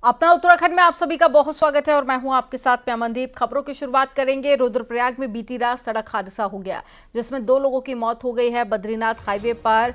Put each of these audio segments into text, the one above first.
अपना उत्तराखंड में आप सभी का बहुत स्वागत है और मैं हूं आपके साथ में अमनदीप। खबरों की शुरुआत करेंगे। रुद्रप्रयाग में बीती रात सड़क हादसा हो गया जिसमें 2 लोगों की मौत हो गई है। बद्रीनाथ हाईवे पर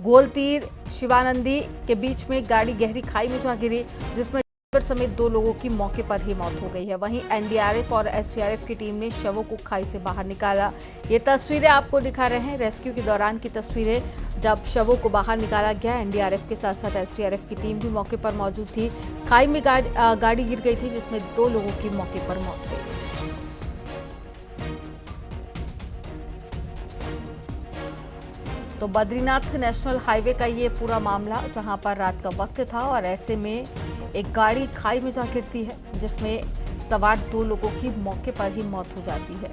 गोलतीर शिवानंदी के बीच में गाड़ी गहरी खाई में जा गिरी जिसमें ड्राइवर समेत 2 लोगों की मौके पर ही मौत हो गई है। वहीं एनडीआरएफ और एसडीआरएफ की टीम ने शवों को खाई से बाहर निकाला। ये तस्वीरें आपको दिखा रहे हैं रेस्क्यू के दौरान की तस्वीरें, जब शवों को बाहर निकाला गया। एनडीआरएफ के साथ साथ एसडीआरएफ की टीम भी मौके पर मौजूद थी। खाई में गाड़ी गिर गई थी जिसमें 2 लोगों की मौके पर मौत हुई। तो बद्रीनाथ नेशनल हाईवे का ये पूरा मामला, जहां पर रात का वक्त था और ऐसे में एक गाड़ी खाई में जा गिरती है जिसमें सवार 2 लोगों की मौके पर ही मौत हो जाती है,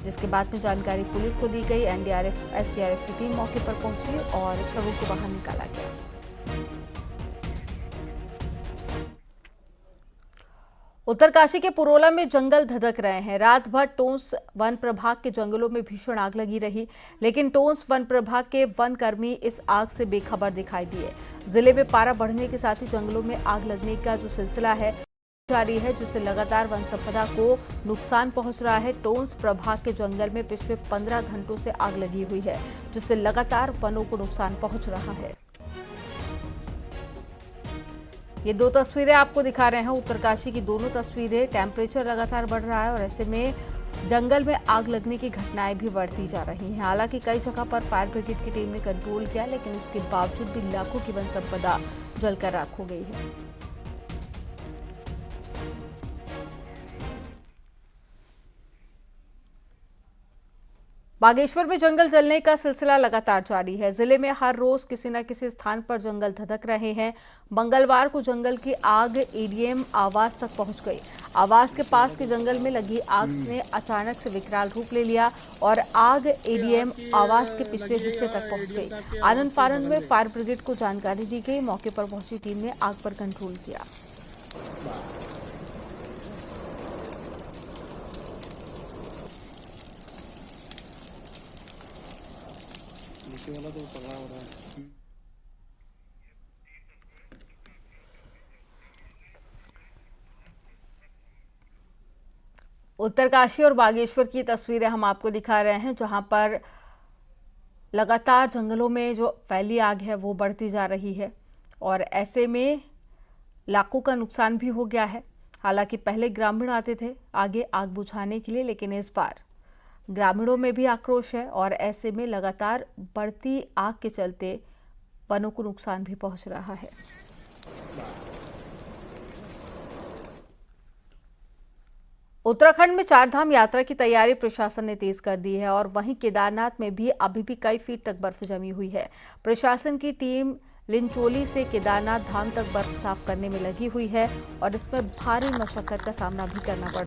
जिसके बाद में जानकारी पुलिस को दी गई। एनडीआरएफ एसडीआरएफ की टीम मौके पर पहुंची और शवों को बाहर निकाला गया। उत्तरकाशी के पुरोला में जंगल धधक रहे हैं। रात भर टोंस वन प्रभाग के जंगलों में भीषण आग लगी रही, लेकिन टोंस वन प्रभाग के वन कर्मी इस आग से बेखबर दिखाई दिए। जिले में पारा बढ़ने के साथ ही जंगलों में आग लगने का जो सिलसिला है जारी है, जिससे लगातार वन संपदा को नुकसान पहुंच रहा है। टोंस प्रभाग के जंगल में पिछले 15 घंटों से आग लगी हुई है, जिससे लगातार वनों को नुकसान पहुंच रहा है। ये 2 तस्वीरें आपको दिखा रहे हैं उत्तरकाशी की। दोनों तस्वीरें, टेम्परेचर लगातार बढ़ रहा है और ऐसे में जंगल में आग लगने की घटनाएं भी बढ़ती जा रही हैं। हालांकि कई जगह पर फायर ब्रिगेड की टीम ने कंट्रोल किया, लेकिन उसके बावजूद भी लाखों की वन संपदा जलकर राख हो गई है। बागेश्वर में जंगल जलने का सिलसिला लगातार जारी है। जिले में हर रोज किसी न किसी स्थान पर जंगल धधक रहे हैं। मंगलवार को जंगल की आग एडीएम आवास तक पहुंच गई। आवास के पास के जंगल में लगी आग ने अचानक से विकराल रूप ले लिया और आग एडीएम आवास के पिछले हिस्से तक पहुंच गई। आनंद फानन में फायर ब्रिगेड को जानकारी दी गई। मौके पर पहुंची टीम ने आग पर कंट्रोल किया। वाला तो पकड़ा हो रहा है। उत्तरकाशी और बागेश्वर की तस्वीरें हम आपको दिखा रहे हैं, जहां पर लगातार जंगलों में जो फैली आग है वो बढ़ती जा रही है और ऐसे में लाखों का नुकसान भी हो गया है। हालांकि पहले ग्रामीण आते थे आगे आग बुझाने के लिए, लेकिन इस बार ग्रामीणों में भी आक्रोश है और ऐसे में लगातार बढ़ती आग के चलते वनों को नुकसान भी पहुंच रहा है। उत्तराखंड में 4 धाम यात्रा की तैयारी प्रशासन ने तेज कर दी है और वहीं केदारनाथ में भी अभी भी कई फीट तक बर्फ जमी हुई है। प्रशासन की टीम लिंचोली से केदारनाथ धाम तक बर्फ साफ करने में लगी हुई है और इसमें भारी मशक्कत का सामना भी करना पड़ रहा है।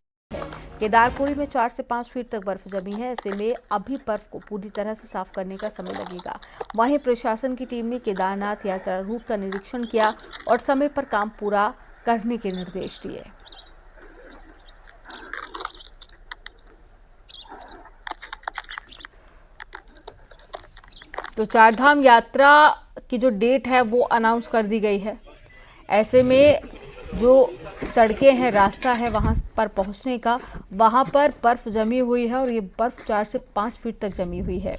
केदारपुरी में 4 से 5 फीट तक बर्फ जमी है। ऐसे में अभी बर्फ को पूरी तरह से साफ करने का समय लगेगा। वहीं प्रशासन की टीम ने केदारनाथ यात्रा रूट का निरीक्षण किया और समय पर काम पूरा करने के निर्देश दिए। तो 4 धाम यात्रा की जो डेट है वो अनाउंस कर दी गई है। ऐसे में जो सड़कें हैं, रास्ता है वहां पर पहुंचने का, वहां पर बर्फ जमी हुई है और ये बर्फ 4 से 5 फीट तक जमी हुई है।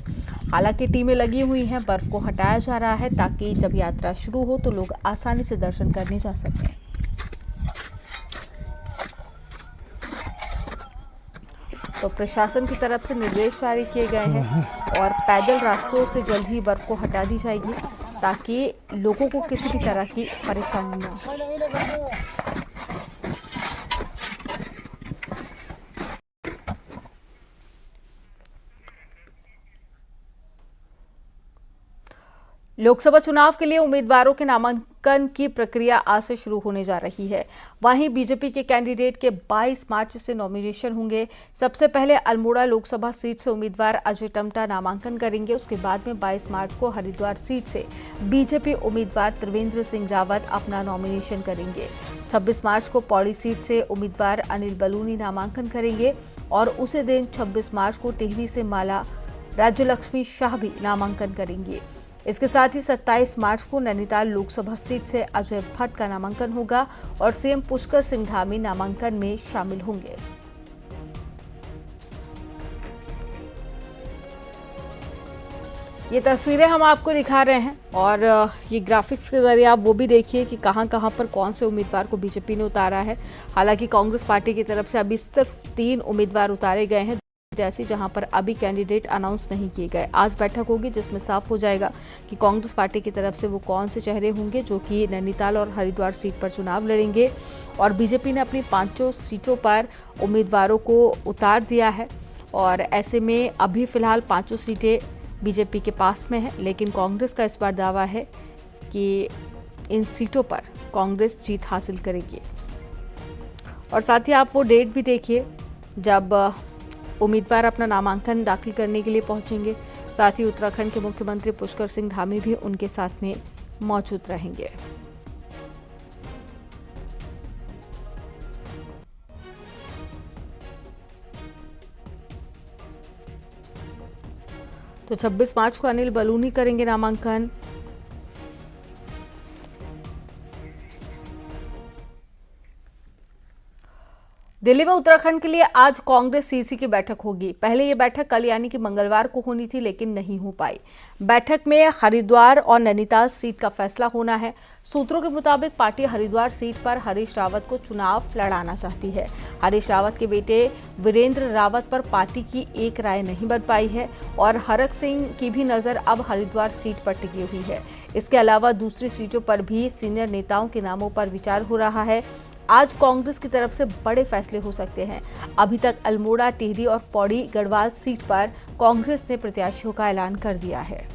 हालांकि टीमें लगी हुई हैं, बर्फ को हटाया जा रहा है ताकि जब यात्रा शुरू हो तो लोग आसानी से दर्शन करने जा सकें। तो प्रशासन की तरफ से निर्देश जारी किए गए हैं और पैदल रास्तों से जल्द ही बर्फ को हटा दी जाएगी ताकि लोगों को किसी भी तरह की परेशानी न हो। लोकसभा चुनाव के लिए उम्मीदवारों के नामांकन की प्रक्रिया आज से शुरू होने जा रही है। वहीं बीजेपी के कैंडिडेट के 22 मार्च से नॉमिनेशन होंगे। सबसे पहले अल्मोड़ा लोकसभा सीट से उम्मीदवार अजय टम्टा नामांकन करेंगे। उसके बाद में 22 मार्च को हरिद्वार सीट से बीजेपी उम्मीदवार त्रिवेंद्र सिंह रावत अपना नॉमिनेशन करेंगे। 26 मार्च को पौड़ी सीट से उम्मीदवार अनिल बलूनी नामांकन करेंगे और उसी दिन 26 मार्च को टिहरी से माला राज्यलक्ष्मी शाह भी नामांकन करेंगे। इसके साथ ही 27 मार्च को नैनीताल लोकसभा सीट से अजय भट्ट का नामांकन होगा और सीएम पुष्कर सिंह धामी नामांकन में शामिल होंगे। ये तस्वीरें हम आपको दिखा रहे हैं और ये ग्राफिक्स के जरिए आप वो भी देखिए कि कहां कहां पर कौन से उम्मीदवार को बीजेपी ने उतारा है। हालांकि कांग्रेस पार्टी की तरफ से अभी सिर्फ 3 उम्मीदवार उतारे गए हैं, जैसे जहां पर अभी कैंडिडेट अनाउंस नहीं किए गए। आज बैठक होगी जिसमें साफ हो जाएगा कि कांग्रेस पार्टी की तरफ से वो कौन से चेहरे होंगे जो कि नैनीताल और हरिद्वार सीट पर चुनाव लड़ेंगे। और बीजेपी ने अपनी 5 सीटों पर उम्मीदवारों को उतार दिया है और ऐसे में अभी फिलहाल 5 सीटें बीजेपी के पास में है, लेकिन कांग्रेस का इस बार दावा है कि इन सीटों पर कांग्रेस जीत हासिल करेगी। और साथ ही आप वो डेट भी देखिए जब उम्मीदवार अपना नामांकन दाखिल करने के लिए पहुंचेंगे। साथ ही उत्तराखंड के मुख्यमंत्री पुष्कर सिंह धामी भी उनके साथ में मौजूद रहेंगे। तो 26 मार्च को अनिल बलूनी करेंगे नामांकन। दिल्ली में उत्तराखंड के लिए आज कांग्रेस सीसी की बैठक होगी। पहले ये बैठक कल यानी कि मंगलवार को होनी थी, लेकिन नहीं हो पाई। बैठक में हरिद्वार और नैनीताल सीट का फैसला होना है। सूत्रों के मुताबिक पार्टी हरिद्वार सीट पर हरीश रावत को चुनाव लड़ाना चाहती है। हरीश रावत के बेटे वीरेंद्र रावत पर पार्टी की एक राय नहीं बन पाई है और हरक सिंह की भी नजर अब हरिद्वार सीट पर टिकी हुई है। इसके अलावा दूसरी सीटों पर भी सीनियर नेताओं के नामों पर विचार हो रहा है। आज कांग्रेस की तरफ से बड़े फैसले हो सकते हैं। अभी तक अल्मोड़ा, टिहरी और पौड़ी गढ़वाल सीट पर कांग्रेस ने प्रत्याशियों का ऐलान कर दिया है।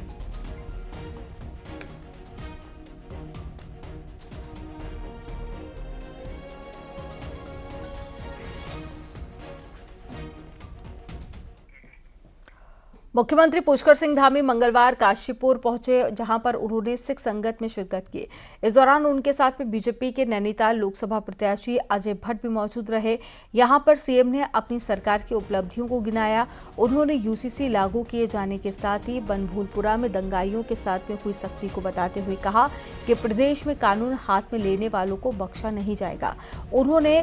मुख्यमंत्री पुष्कर सिंह धामी मंगलवार काशीपुर पहुंचे, जहां पर उन्होंने सिख संगत में शिरकत की। इस दौरान उनके साथ में बीजेपी के नैनीताल लोकसभा प्रत्याशी अजय भट्ट भी मौजूद रहे। यहां पर सीएम ने अपनी सरकार की उपलब्धियों को गिनाया। उन्होंने यूसीसी लागू किए जाने के साथ ही बनभूलपुरा में दंगाइयों के साथ में हुई सख्ती को बताते हुए कहा कि प्रदेश में कानून हाथ में लेने वालों को बख्शा नहीं जाएगा। उन्होंने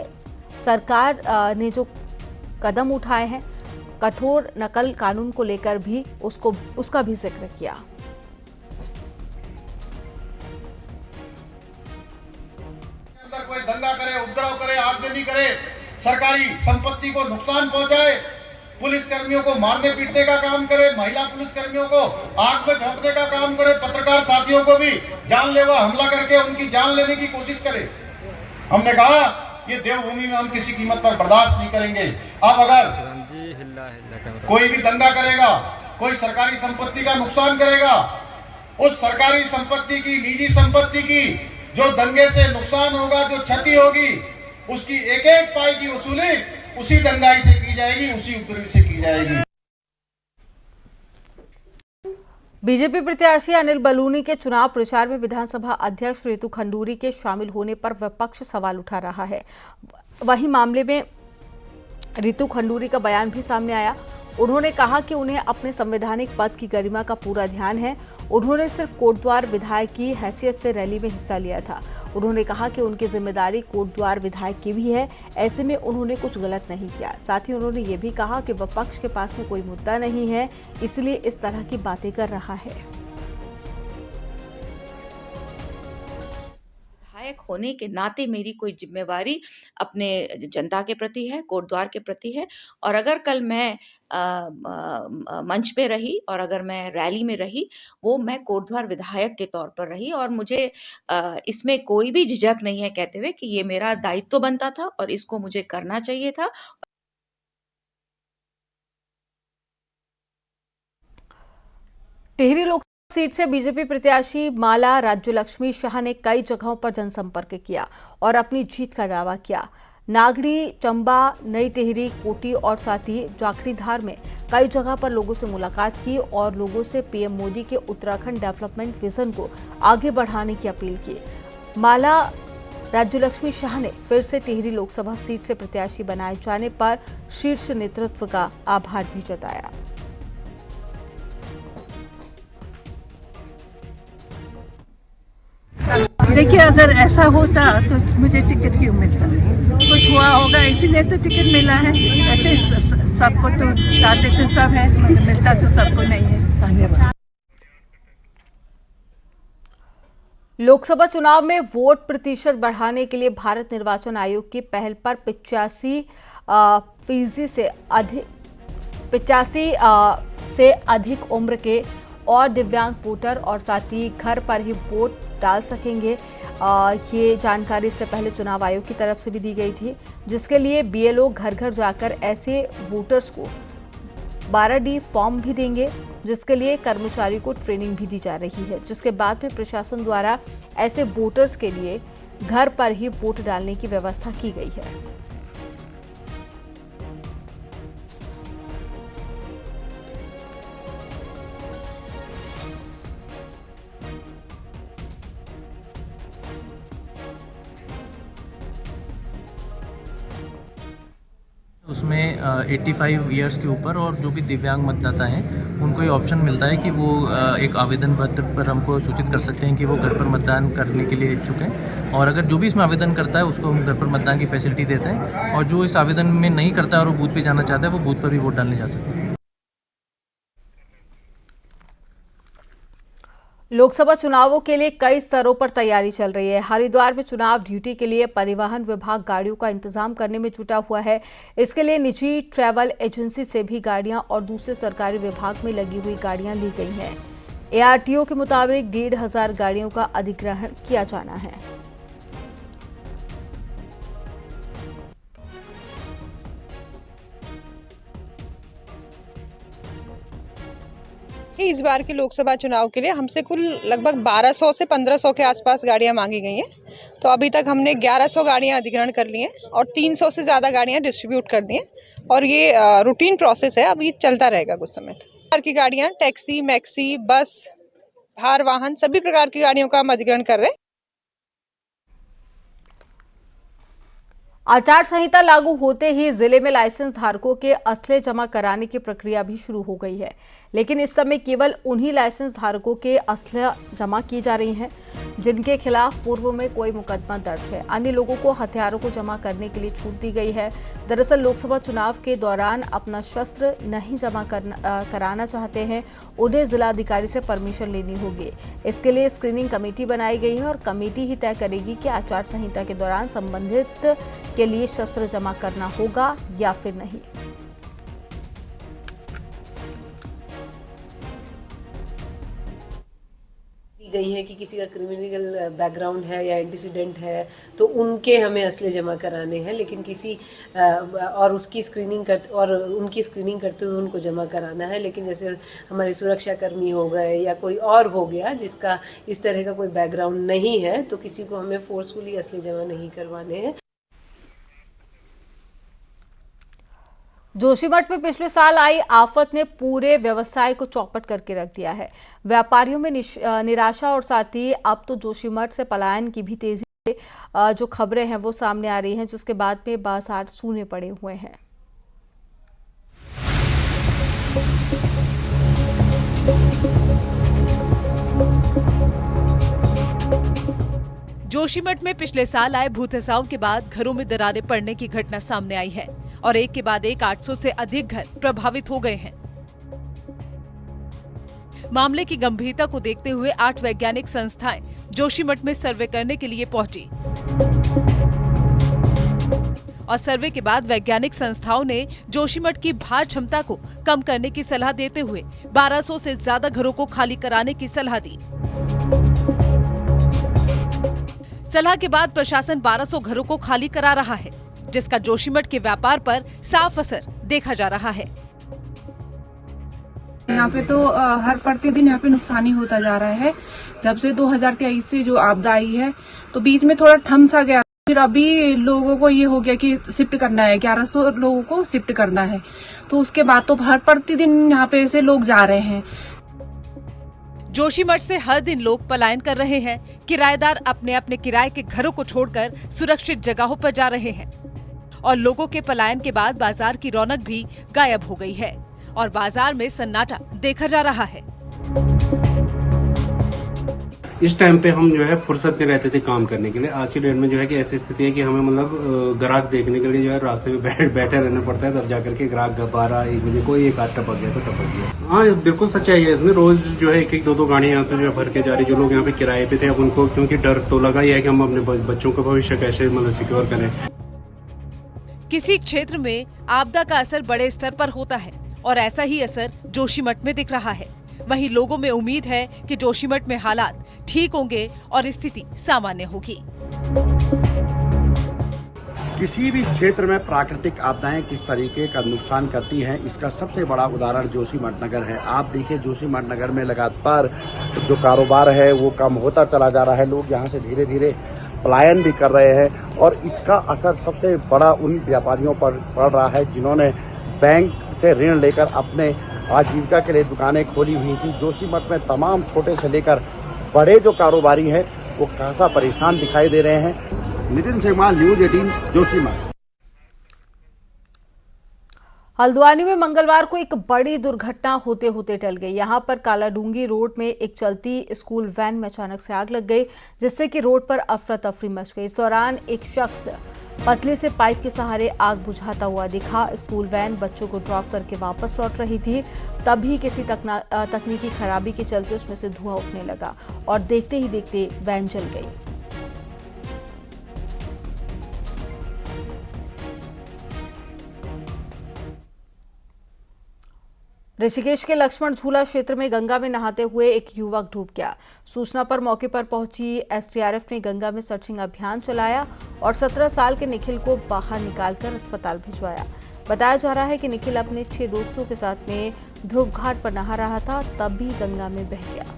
सरकार ने जो कदम उठाए हैं, कठोर नकल कानून को लेकर भी उसका भी जिक्र किया। अंदर कोई दंगा करे, उपद्रव करे, आगजनी करे, सरकारी संपत्ति को नुकसान पहुंचाए, पुलिस कर्मियों को मारने पीटने का काम करे, महिला पुलिस कर्मियों को आग में झोंकने का काम करे, पत्रकार साथियों को भी जानलेवा हमला करके उनकी जान लेने की कोशिश करे। हमने कहा ये देवभूमि में हम किसी कीमत पर बर्दाश्त नहीं करेंगे। अब अगर कोई भी दंगा करेगा, कोई सरकारी संपत्ति का नुकसान करेगा, उस सरकारी संपत्ति की, निजी संपत्ति की जो दंगे से नुकसान होगा, जो क्षति होगी, उसकी एक एक पाई की वसूली उसी दंगाई से की जाएगी, उसी उपद्रवी से की जाएगी। बीजेपी प्रत्याशी अनिल बलूनी के चुनाव प्रचार में विधानसभा अध्यक्ष रितु खंडूरी के शामिल होने पर विपक्ष सवाल उठा रहा है। वहीं मामले में रितु खंडूरी का बयान भी सामने आया। उन्होंने कहा कि उन्हें अपने संवैधानिक पद की गरिमा का पूरा ध्यान है। उन्होंने सिर्फ कोटद्वार विधायक की हैसियत से रैली में हिस्सा लिया था। उन्होंने कहा कि उनकी जिम्मेदारी कोटद्वार विधायक की भी है, ऐसे में उन्होंने कुछ गलत नहीं किया। साथ ही उन्होंने ये भी कहा कि विपक्ष के पास में कोई मुद्दा नहीं है, इसलिए इस तरह की बातें कर रहा है। विधायक होने के नाते मेरी कोई जिम्मेवारी अपने जनता के प्रति है, कोटद्वार के प्रति है। और अगर कल मैं मंच पे रही और अगर मैं रैली में रही, वो मैं कोटद्वार विधायक के तौर पर रही और मुझे इसमें कोई भी झिझक नहीं है कहते हुए कि ये मेरा दायित्व बनता था और इसको मुझे करना चाहिए था। टिहरी लोक सीट से बीजेपी प्रत्याशी माला राज्यलक्ष्मी शाह ने कई जगहों पर जनसंपर्क किया और अपनी जीत का दावा किया। नागड़ी, चंबा, नई टिहरी, कोटी और साथ ही जाखड़ीधार में कई जगह पर लोगों से मुलाकात की और लोगों से पीएम मोदी के उत्तराखंड डेवलपमेंट विजन को आगे बढ़ाने की अपील की। माला राज्यलक्ष्मी शाह ने फिर से टिहरी लोकसभा सीट से प्रत्याशी बनाए जाने पर शीर्ष नेतृत्व का आभार भी जताया। देखिए, अगर ऐसा होता तो मुझे टिकट क्यों मिलता? कुछ हुआ होगा इसीलिए तो टिकट मिला है। ऐसे सबको तो चाहते तो सब है, मिलता तो सबको नहीं है। धन्यवाद। लोकसभा चुनाव में वोट प्रतिशत बढ़ाने के लिए भारत निर्वाचन आयोग की पहल पर 85% से अधिक उम्र के और दिव्यांग वोटर और साथ ही घर पर ही वोट डाल सकेंगे। ये जानकारी इससे पहले चुनाव आयोग की तरफ से भी दी गई थी, जिसके लिए बीएलओ घर घर जाकर ऐसे वोटर्स को 12D फॉर्म भी देंगे, जिसके लिए कर्मचारी को ट्रेनिंग भी दी जा रही है, जिसके बाद में प्रशासन द्वारा ऐसे वोटर्स के लिए घर पर ही वोट डालने की व्यवस्था की गई है। उसमें 85 ईयर्स के ऊपर और जो भी दिव्यांग मतदाता हैं उनको ये ऑप्शन मिलता है कि वो एक आवेदन पत्र पर हमको सूचित कर सकते हैं कि वो घर पर मतदान करने के लिए इच्छुक हैं, और अगर जो भी इसमें आवेदन करता है उसको हम घर पर मतदान की फैसिलिटी देते हैं, और जो इस आवेदन में नहीं करता है और वो बूथ पे जाना चाहता है वो बूथ पर भी वोट डालने जा सकते हैं। लोकसभा चुनावों के लिए कई स्तरों पर तैयारी चल रही है। हरिद्वार में चुनाव ड्यूटी के लिए परिवहन विभाग गाड़ियों का इंतजाम करने में जुटा हुआ है। इसके लिए निजी ट्रैवल एजेंसी से भी गाड़ियां और दूसरे सरकारी विभाग में लगी हुई गाड़ियां ली गई हैं। एआरटीओ के मुताबिक 1,500 गाड़ियों का अधिग्रहण किया जाना है। इस बार के लोकसभा चुनाव के लिए हमसे कुल लगभग 1200 से 1500 के आसपास गाड़ियां मांगी गई हैं। तो अभी तक हमने 1100 गाड़ियां अधिग्रहण कर ली हैं और 300 से ज़्यादा गाड़ियां डिस्ट्रीब्यूट कर दी हैं, और ये रूटीन प्रोसेस है, अभी चलता रहेगा कुछ समय तक। प्रकार की गाड़ियां, टैक्सी, मैक्सी, बस, भार वाहन, सभी प्रकार की गाड़ियों का हम अधिग्रहण कर रहे हैं। आचार संहिता लागू होते ही जिले में लाइसेंस धारकों के असले जमा कराने की प्रक्रिया भी शुरू हो गई है, लेकिन इस समय केवल उन्हीं लाइसेंस धारकों के असले जमा की जा रही हैं जिनके खिलाफ पूर्व में कोई मुकदमा दर्ज है। अन्य लोगों को हथियारों को जमा करने के लिए छूट दी गई है। दरअसल लोकसभा चुनाव के दौरान अपना शस्त्र नहीं जमा कराना चाहते हैं, उन्हें जिलाधिकारी से परमिशन लेनी होगी। इसके लिए स्क्रीनिंग कमेटी बनाई गई है और कमेटी ही तय करेगी कि आचार संहिता के दौरान संबंधित के लिए शस्त्र जमा करना होगा या फिर नहीं। गई है कि किसी का क्रिमिनल बैकग्राउंड है या एंटीसीडेंट है तो उनके हमें असले जमा कराने हैं, लेकिन किसी और उसकी स्क्रीनिंग उनकी स्क्रीनिंग करते हुए उनको जमा कराना है। लेकिन जैसे हमारे सुरक्षा कर्मी हो गए या कोई और हो गया जिसका इस तरह का कोई बैकग्राउंड नहीं है, तो किसी को हमें फोर्सफुली असले जमा नहीं करवाने हैं। जोशीमठ में पिछले साल आई आफत ने पूरे व्यवसाय को चौपट करके रख दिया है। व्यापारियों में निराशा और साथ ही अब तो जोशीमठ से पलायन की भी तेजी से जो खबरें हैं वो सामने आ रही हैं, जिसके बाद में बाजार सूने पड़े हुए हैं। जोशीमठ में पिछले साल आए भूतसाव के बाद घरों में दरारें पड़ने की घटना सामने आई है और एक के बाद एक 800 से अधिक घर प्रभावित हो गए हैं। मामले की गंभीरता को देखते हुए 8 वैज्ञानिक संस्थाएं जोशीमठ में सर्वे करने के लिए पहुंची और सर्वे के बाद वैज्ञानिक संस्थाओं ने जोशीमठ की भार क्षमता को कम करने की सलाह देते हुए 1200 से ज्यादा घरों को खाली कराने की सलाह दी। सलाह के बाद प्रशासन 1200 घरों को खाली करा रहा है, जिसका जोशीमठ के व्यापार पर साफ असर देखा जा रहा है। यहाँ पे तो हर प्रतिदिन यहाँ पे नुकसान ही होता जा रहा है। जब से 2023 से जो आपदा आई है तो बीच में थोड़ा थम सा गया, फिर अभी लोगों को ये हो गया कि शिफ्ट करना है, 1100 लोगों को शिफ्ट करना है, तो उसके बाद तो हर प्रतिदिन यहाँ पे ऐसे लोग जा रहे हैं। जोशीमठ से हर दिन लोग पलायन कर रहे हैं। किराएदार अपने अपने किराए के घरों को छोड़कर सुरक्षित जगहों पर जा रहे हैं और लोगों के पलायन के बाद बाजार की रौनक भी गायब हो गई है और बाजार में सन्नाटा देखा जा रहा है। इस टाइम पे हम जो है फुर्सत में रहते थे काम करने के लिए। आज की डेट में जो है कि ऐसी स्थिति है कि हमें मतलब ग्राहक देखने के लिए जो है रास्ते में बैठे रहना पड़ता है, तब जाकर के ग्राहक 12-1 बजे कोई एक हाथ टपक गया तो टपक गया। हाँ, बिल्कुल सच्चाई है इसमें। रोज जो है 1-1, 2-2 गाड़ियां यहाँ से जो है भर के जा रही। जो लोग यहाँ पे किराए पे थे, अब उनको क्योंकि डर तो लगा ही है कि हम अपने बच्चों का भविष्य कैसे मतलब सिक्योर करें। किसी क्षेत्र में आपदा का असर बड़े स्तर पर होता है और ऐसा ही असर जोशीमठ में दिख रहा है। वहीं लोगों में उम्मीद है कि जोशीमठ में हालात ठीक होंगे और स्थिति सामान्य होगी। किसी भी क्षेत्र में प्राकृतिक आपदाएं किस तरीके का नुकसान करती हैं, इसका सबसे बड़ा उदाहरण जोशीमठ नगर है। आप देखिए जोशीमठ नगर में लगातार जो कारोबार है वो कम होता चला जा रहा है। लोग यहाँ से धीरे धीरे पलायन भी कर रहे हैं और इसका असर सबसे बड़ा उन व्यापारियों पर पड़ रहा है जिन्होंने बैंक से ऋण लेकर अपने आजीविका के लिए दुकानें खोली हुई थी। जोशीमठ में तमाम छोटे से लेकर बड़े जो कारोबारी हैं वो खासा परेशान दिखाई दे रहे हैं। नितिन सेगवाल, न्यूज़ 18 जोशीमठ। हल्द्वानी में मंगलवार को एक बड़ी दुर्घटना होते होते टल गई। यहां पर कालाडूंगी रोड में एक चलती स्कूल वैन में अचानक से आग लग गई, जिससे कि रोड पर अफरा तफरी मच गई। इस दौरान एक शख्स पतले से पाइप के सहारे आग बुझाता हुआ दिखा। स्कूल वैन बच्चों को ड्रॉप करके वापस लौट रही थी, तभी किसी तकनीकी खराबी के चलते उसमें से धुआं उठने लगा और देखते ही देखते वैन जल गई। ऋषिकेश के लक्ष्मण झूला क्षेत्र में गंगा में नहाते हुए एक युवक डूब गया। सूचना पर मौके पर पहुंची एसडीआरएफ ने गंगा में सर्चिंग अभियान चलाया और 17 साल के निखिल को बाहर निकालकर अस्पताल भिजवाया। बताया जा रहा है कि निखिल अपने 6 दोस्तों के साथ में ध्रुव घाट पर नहा रहा था, तभी गंगा में बह गया।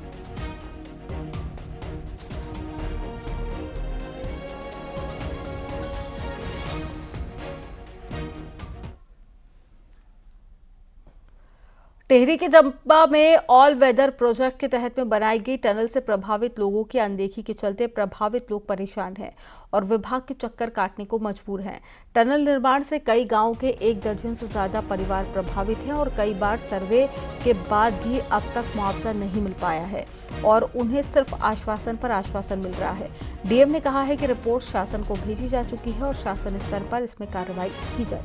टिहरी के जंपा में ऑल वेदर प्रोजेक्ट के तहत में बनाई गई टनल से प्रभावित लोगों की अनदेखी के चलते प्रभावित लोग परेशान हैं और विभाग के चक्कर काटने को मजबूर हैं। टनल निर्माण से कई गांवों के 1 दर्जन से ज्यादा परिवार प्रभावित हैं और कई बार सर्वे के बाद भी अब तक मुआवजा नहीं मिल पाया है और उन्हें सिर्फ आश्वासन पर आश्वासन मिल रहा है। डीएम ने कहा है कि रिपोर्ट शासन को भेजी जा चुकी है और शासन स्तर पर इसमें कार्रवाई की जाए।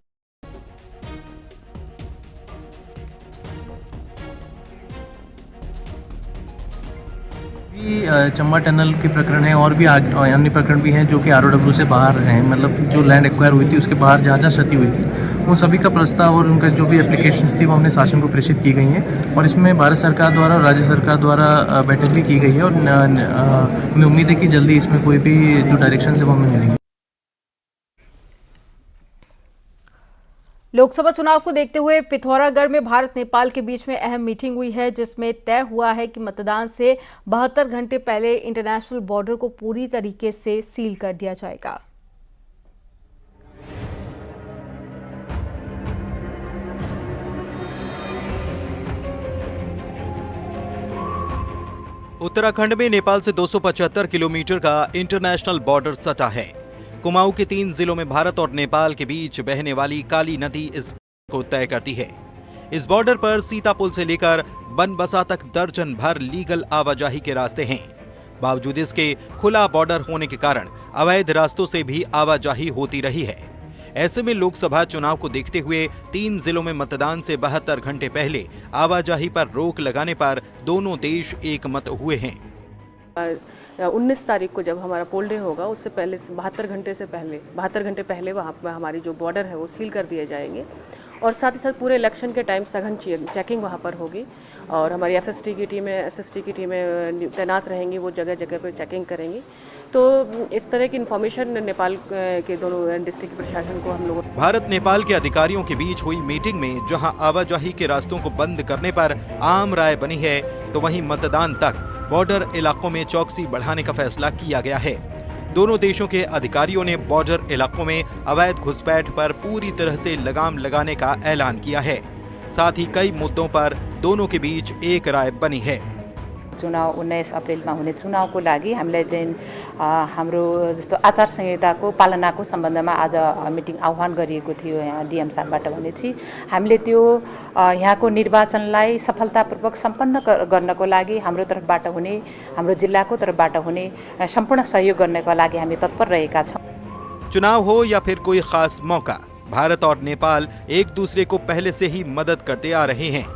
चंबा टनल के प्रकरण है और भी अन्य प्रकरण भी हैं जो कि आरओडब्ल्यू से बाहर हैं, मतलब जो लैंड एक्वायर हुई थी उसके बाहर जहाँ जहाँ क्षति हुई थी उन सभी का प्रस्ताव और उनका जो भी एप्लीकेशंस थी वो हमने शासन को प्रेषित की गई हैं और इसमें भारत सरकार द्वारा और राज्य सरकार द्वारा बैठक भी की गई है और हमें उम्मीद है कि जल्दी इसमें कोई भी जो डायरेक्शन है वो हमें मिलेंगे। लोकसभा चुनाव को देखते हुए पिथौरागढ़ में भारत नेपाल के बीच में अहम मीटिंग हुई है, जिसमें तय हुआ है कि मतदान से 72 घंटे पहले इंटरनेशनल बॉर्डर को पूरी तरीके से सील कर दिया जाएगा। उत्तराखंड में नेपाल से 275 किलोमीटर का इंटरनेशनल बॉर्डर सटा है। कुमाऊं के 3 जिलों में भारत और नेपाल के बीच बहने वाली काली नदी इस को तय करती है। इस बॉर्डर पर सीतापुल से लेकर बनबसा तक दर्जन भर लीगल आवाजाही के रास्ते हैं। बावजूद इसके खुला बॉर्डर होने के कारण अवैध रास्तों से भी आवाजाही होती रही है। ऐसे में लोकसभा चुनाव को देखते हुए 3 जिलों में मतदान से 72 घंटे पहले आवाजाही पर रोक लगाने पर दोनों देश एकमत हुए हैं। 19 तारीख को जब हमारा पोल डे होगा उससे पहले 72 घंटे पहले वहाँ पर हमारी जो बॉर्डर है वो सील कर दिए जाएंगे और साथ ही साथ पूरे इलेक्शन के टाइम सघन चेकिंग वहाँ पर होगी और हमारी एफएसटी की टीमें एसएसटी की टीमें तैनात रहेंगी, वो जगह जगह पर चेकिंग करेंगी। तो इस तरह की इन्फॉर्मेशन नेपाल के दोनों डिस्ट्रिक्ट प्रशासन को हम लोग। भारत नेपाल के अधिकारियों के बीच हुई मीटिंग में जहां आवाजाही के रास्तों को बंद करने पर आम राय बनी है, तो वहीं मतदान तक बॉर्डर इलाकों में चौकसी बढ़ाने का फैसला किया गया है। दोनों देशों के अधिकारियों ने बॉर्डर इलाकों में अवैध घुसपैठ पर पूरी तरह से लगाम लगाने का ऐलान किया है। साथ ही कई मुद्दों पर दोनों के बीच एक राय बनी है। चुनाव 19 अप्रेलमा हुने चुनावको लागि हामीलाई चाहिँ हाम्रो जस्तो आचार संहिताको पालनाको सम्बन्धमा आज मिटिङ आह्वान गरिएको थियो यहाँ डिएम साहबबाट भनेपछि हामीले त्यो यहाँको निर्वाचनलाई सफलतापूर्वक सम्पन्न गर्नको लागि हाम्रो तर्फबाट हुने हाम्रो जिल्लाको तर्फबाट हुने सम्पूर्ण सहयोग गर्नका लागि हामी तत्पर रहेका छौं। चुनाव हो या फिर कोई खास मौका, भारत और नेपाल एक दूसरे को पहले से ही मदद करते आ रहे हैं।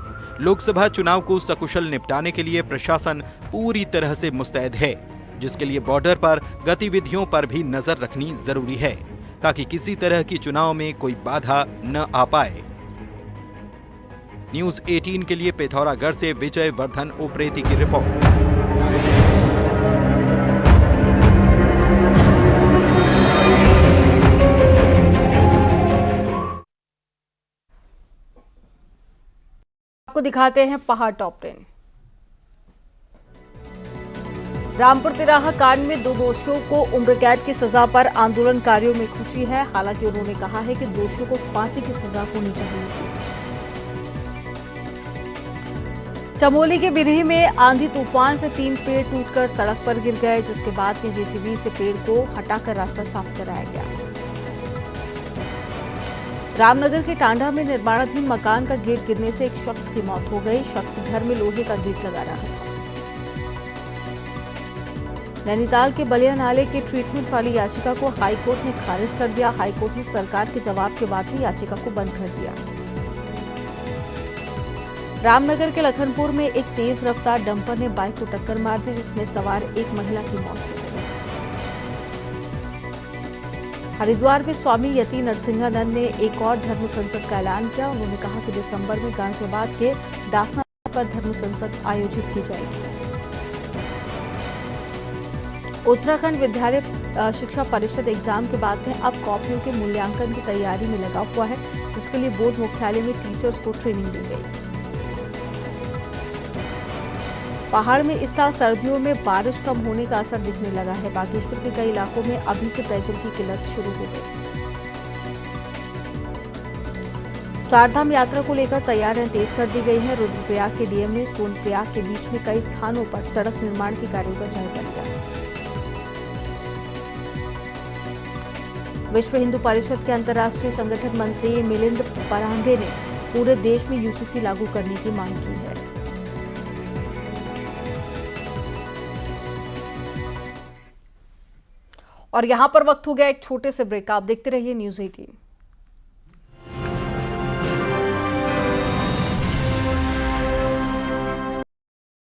लोकसभा चुनाव को सकुशल निपटाने के लिए प्रशासन पूरी तरह से मुस्तैद है, जिसके लिए बॉर्डर पर गतिविधियों पर भी नजर रखनी जरूरी है ताकि किसी तरह की चुनाव में कोई बाधा न आ पाए। न्यूज़ 18 के लिए पिथौरागढ़ से विजय वर्धन उप्रेती की रिपोर्ट। आपको दिखाते हैं पहाड़ टॉप 10। रामपुर तिराहा कांड में 2 दोषियों को उम्र कैद की सजा पर आंदोलनकारियों में खुशी है। हालांकि उन्होंने कहा है कि दोषियों को फांसी की सजा होनी चाहिए। चमोली के बिरही में आंधी तूफान से 3 पेड़ टूटकर सड़क पर गिर गए, जिसके बाद में जेसीबी से पेड़ को हटाकर रास्ता साफ कराया गया। रामनगर के टांडा में निर्माणाधीन मकान का गेट गिरने से एक शख्स की मौत हो गई। शख्स घर में लोहे का गेट लगा रहा था। नैनीताल के बलिया नाले के ट्रीटमेंट वाली याचिका को हाईकोर्ट ने खारिज कर दिया। हाईकोर्ट ने सरकार के जवाब के बाद में याचिका को बंद कर दिया। रामनगर के लखनपुर में एक तेज रफ्तार डंपर ने बाइक को टक्कर मार दी, जिसमें सवार एक महिला की मौत हो गई। हरिद्वार में स्वामी यति नरसिंहानंद ने एक और धर्म संसद का ऐलान किया। उन्होंने कहा कि दिसंबर में गाजियाबाद के दासना पर धर्म संसद आयोजित की जाएगी। उत्तराखंड विद्यालय शिक्षा परिषद एग्जाम के बाद में अब कॉपियों के मूल्यांकन की तैयारी में लगा हुआ है, जिसके लिए बोर्ड मुख्यालय में टीचर्स को ट्रेनिंग दी गई। पहाड़ में इस साल सर्दियों में बारिश कम होने का असर दिखने लगा है। बागेश्वर के कई इलाकों में अभी से पेयजल की किल्लत शुरू हो गई। चारधाम यात्रा को लेकर तैयारियां तेज कर दी गई हैं। रुद्रप्रयाग के डीएम ने सोनप्रयाग के बीच में कई स्थानों पर सड़क निर्माण के कार्यों का जायजा लिया। विश्व हिंदू परिषद के अंतर्राष्ट्रीय संगठन मंत्री मिलिंद परांडे ने पूरे देश में यूसीसी लागू करने की मांग की है। और यहां पर वक्त हो गया एक छोटे से ब्रेक। आप देखते रहिए न्यूज़ 18।